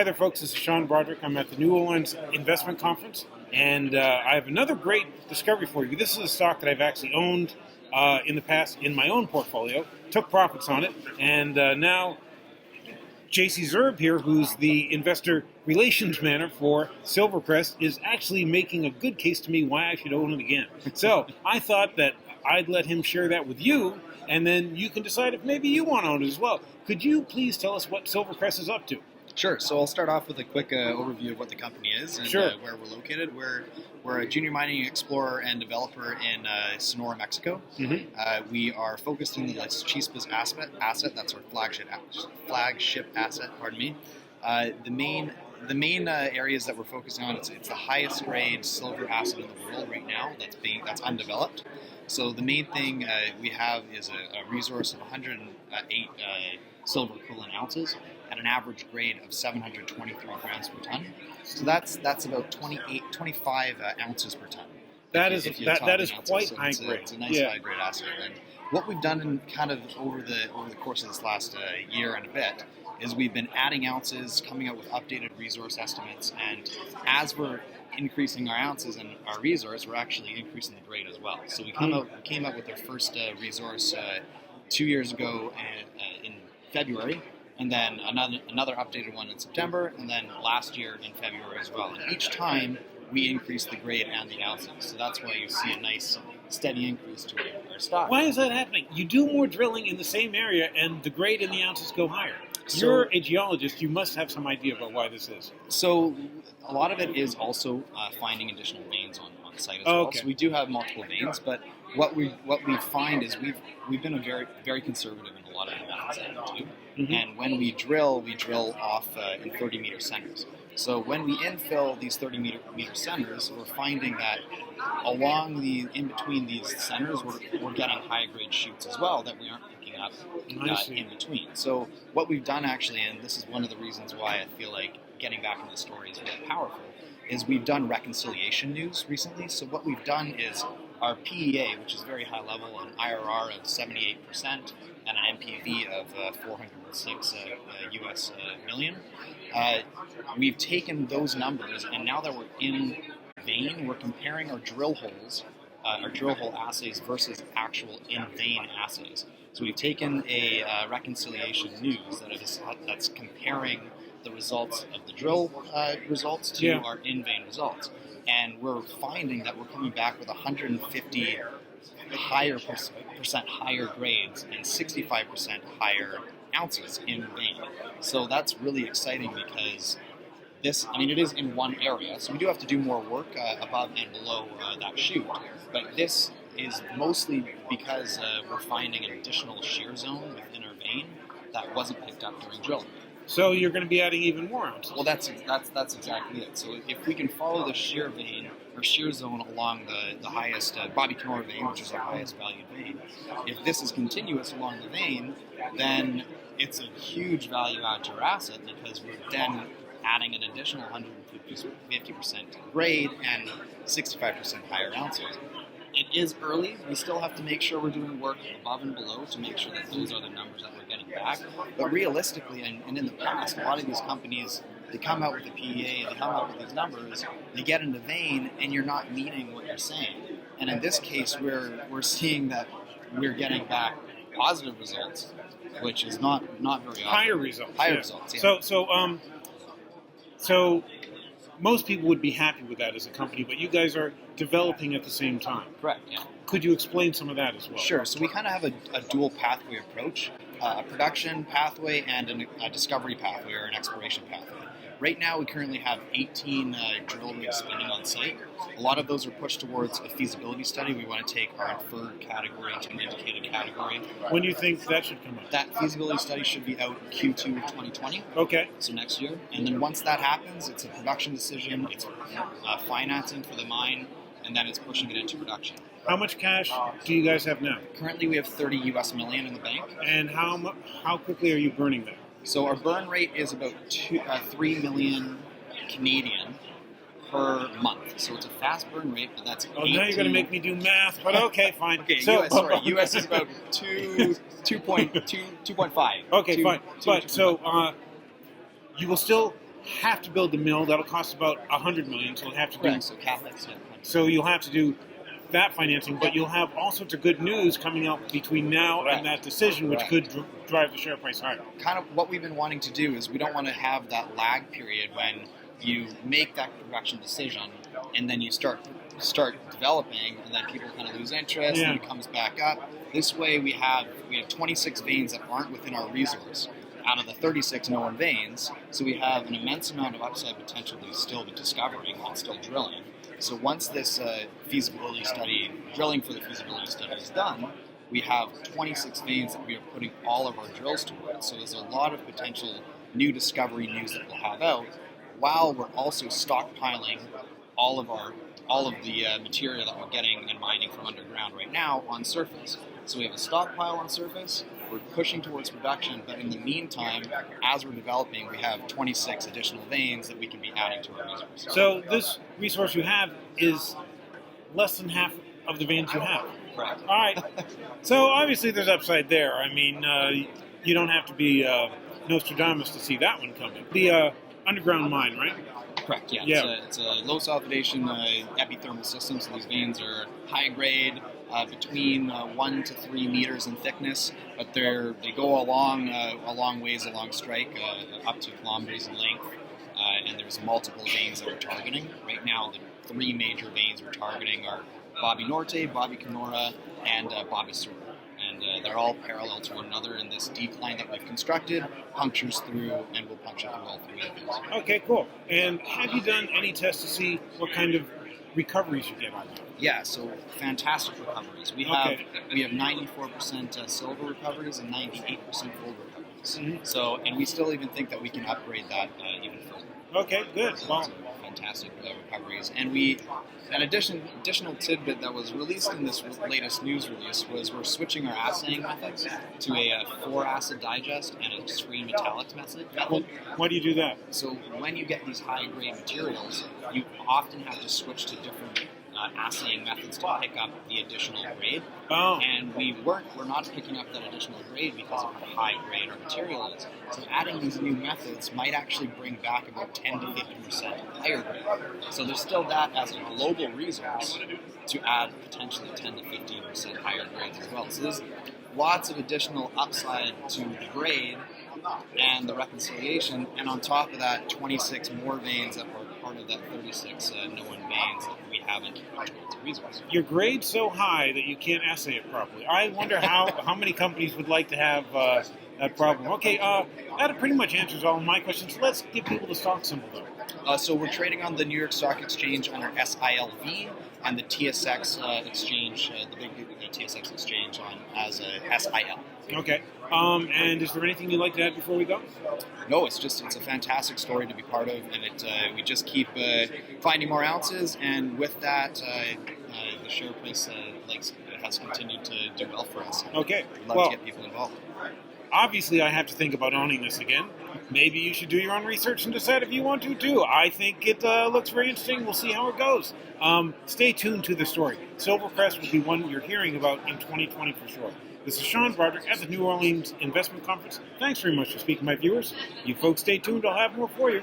there, folks. This is Sean Broderick. I'm at the New Orleans Investment Conference, and I have another great discovery for you. This is a stock that I've actually owned in the past in my own portfolio, took profits on it, and now Jacy Zerb here, who's the investor relations manager for Silvercrest, is actually making a good case to me why I should own it again. So I thought that I'd let him share that with you, and then you can decide if maybe you want to own it as well. Could you please tell us what Silvercrest is up to? Sure. So I'll start off with a quick overview of what the company is and where we're located. We're a junior mining explorer and developer in Sonora, Mexico. Mm-hmm. We are focused on the Las Chispas asset. That's our flagship asset. Pardon me. The main areas that we're focusing on, it's the highest grade silver asset in the world right now. That's undeveloped. So the main thing we have is a resource of 108 silver equivalent ounces at an average grade of 723 grams per ton. So that's about 25 ounces per ton. That is quite high grade. It's a nice high grade asset. And what we've done in kind of over the course of this last year and a bit is we've been adding ounces, coming up with updated resource estimates, and as we're increasing our ounces and our resource, we're actually increasing the grade as well. So we came up with our first resource 2 years ago in February, and then another updated one in September, and then last year in February as well. And each time we increase the grade and the ounces, so that's why you see a nice steady increase to our stock. Why is that happening? You do more drilling in the same area, and the grade and the ounces go higher. You're a geologist. You must have some idea about why this is. So a lot of it is also finding additional veins on site as well. Okay. So we do have multiple veins, but what we find is we've been very very conservative in a lot of the methods that we do. Mm-hmm. And when we drill off in 30-meter centers. So when we infill these 30-meter centers, we're finding that in between these centers, we're getting high-grade shoots as well that we aren't picking up in between. So what we've done actually, and this is one of the reasons why I feel like getting back into the story is really powerful, is we've done reconciliation news recently. So what we've done is our PEA, which is very high level, an IRR of 78%, and an NPV of 406 US million. We've taken those numbers, and now that we're in vein, we're comparing our drill hole assays versus actual in vein assays. So we've taken a reconciliation news that's comparing the results of the drill results to our in vein results, and we're finding that we're coming back with 150 percent higher grades and 65% higher ounces in vein. So that's really exciting because it is in one area, so we do have to do more work above and below that chute, but this is mostly because we're finding an additional shear zone within our vein that wasn't picked up during drilling. So you're going to be adding even more ounces. Well, that's exactly it. So if we can follow the shear vein or shear zone along the highest Bobby Kenora vein, which is our highest valued vein, if this is continuous along the vein, then it's a huge value add to our asset because we're then adding an additional 150% grade and 65% higher ounces. It is early. We still have to make sure we're doing work above and below to make sure that those are the numbers that we're getting back. But realistically, and in the past, a lot of these companies, they come out with a PEA, they come out with these numbers, they get into vein, and you're not meeting what you're saying. And in this case, we're seeing that we're getting back positive results, which is not very often. Higher results. Results, yeah. So most people would be happy with that as a company, but you guys are developing at the same time. Correct, yeah. Could you explain some of that as well? Sure. So we kind of have a dual pathway approach, a production pathway and a discovery pathway or an exploration pathway. Right now, we currently have 18 drill rigs spinning on site. A lot of those are pushed towards a feasibility study. We want to take our inferred category to an indicated category. When do you think that should come out? That feasibility study should be out in Q2 of 2020. Okay. So next year. And then once that happens, it's a production decision, it's financing for the mine, and then it's pushing it into production. How much cash do you guys have now? Currently, we have $30 million in the bank. And how quickly are you burning that? So our burn rate is about 3 million Canadian per month. So it's a fast burn rate, but that's 18... now you're going to make me do math, but okay, fine. Okay, so, US is about 2.5. Okay, fine. But so you will still have to build the mill. That'll cost about $100 million. So you'll have to do. Correct. So CapEx. Yeah. So you'll have to do that financing, but you'll have all sorts of good news coming out between now and that decision, which could drive the share price higher. Kind of what we've been wanting to do is we don't want to have that lag period when you make that production decision and then you start developing, and then people kind of lose interest and it comes back up. This way we have 26 veins that aren't within our resource out of the 36 known veins, so we have an immense amount of upside potential to still be discovering and still drilling. So once this feasibility study, drilling for the feasibility study is done, we have 26 veins that we are putting all of our drills towards. So there's a lot of potential new discovery news that we'll have out, while we're also stockpiling all of the material that we're getting and mining from underground right now on surface. So we have a stockpile on surface, we're pushing towards production, but in the meantime, as we're developing, we have 26 additional veins that we can be adding to our resource. So this resource you have is less than half of the veins you have. Correct. All right. So obviously there's upside there. I mean, you don't have to be Nostradamus to see that one coming. The underground mine, right? Correct, yeah. It's a low sulfidation epithermal system, so these veins are high grade, between 1 to 3 meters in thickness, but they go a long ways along strike, up to kilometers in length, and there's multiple veins that we're targeting. Right now, the 3 major veins we're targeting are Bobby Norte, Bobby Canora, and Bobby Sur. And they're all parallel to one another, and this decline that we've constructed punctures through and will puncture through all 3 of those. Okay, cool. And have you done any tests to see what kind of recoveries you get on that? Yeah, so fantastic recoveries. We have 94% silver recoveries and 98% gold recoveries. Mm-hmm. So, and we still even think that we can upgrade that even further. Okay, good. So Well, fantastic recoveries. And an additional tidbit that was released in this latest news release was we're switching our assaying methods to a 4-acid digest and a screen metallics method. why do you do that? So when you get these high-grade materials, you often have to switch to different assaying methods to pick up the additional grade. Oh. And we're not picking up that additional grade because of how high grade our material is. So adding these new methods might actually bring back about 10 to 50% higher grade. So there's still that as a global resource to add potentially 10 to 15% higher grades as well. So there's lots of additional upside to the grade and the reconciliation, and on top of that, 26 more veins that were part of that 36 known veins that we haven't towards the resource. Your grade's so high that you can't assay it properly. I wonder how many companies would like to have that problem. Okay, that pretty much answers all of my questions. Let's give people the stock symbol, though. So we're trading on the New York Stock Exchange under SILV, and the TSX exchange, the big TSX exchange, on as a SIL. Okay. And is there anything you'd like to add before we go? No, it's a fantastic story to be part of, and we just keep finding more ounces, and with that, the share price has continued to do well for us. Okay. We'd love to get people involved. Obviously, I have to think about owning this again. Maybe you should do your own research and decide if you want to, too. I think it looks very interesting. We'll see how it goes. Stay tuned to the story. Silvercrest will be one you're hearing about in 2020 for sure. This is Sean Broderick at the New Orleans Investment Conference. Thanks very much for speaking to my viewers. You folks stay tuned. I'll have more for you.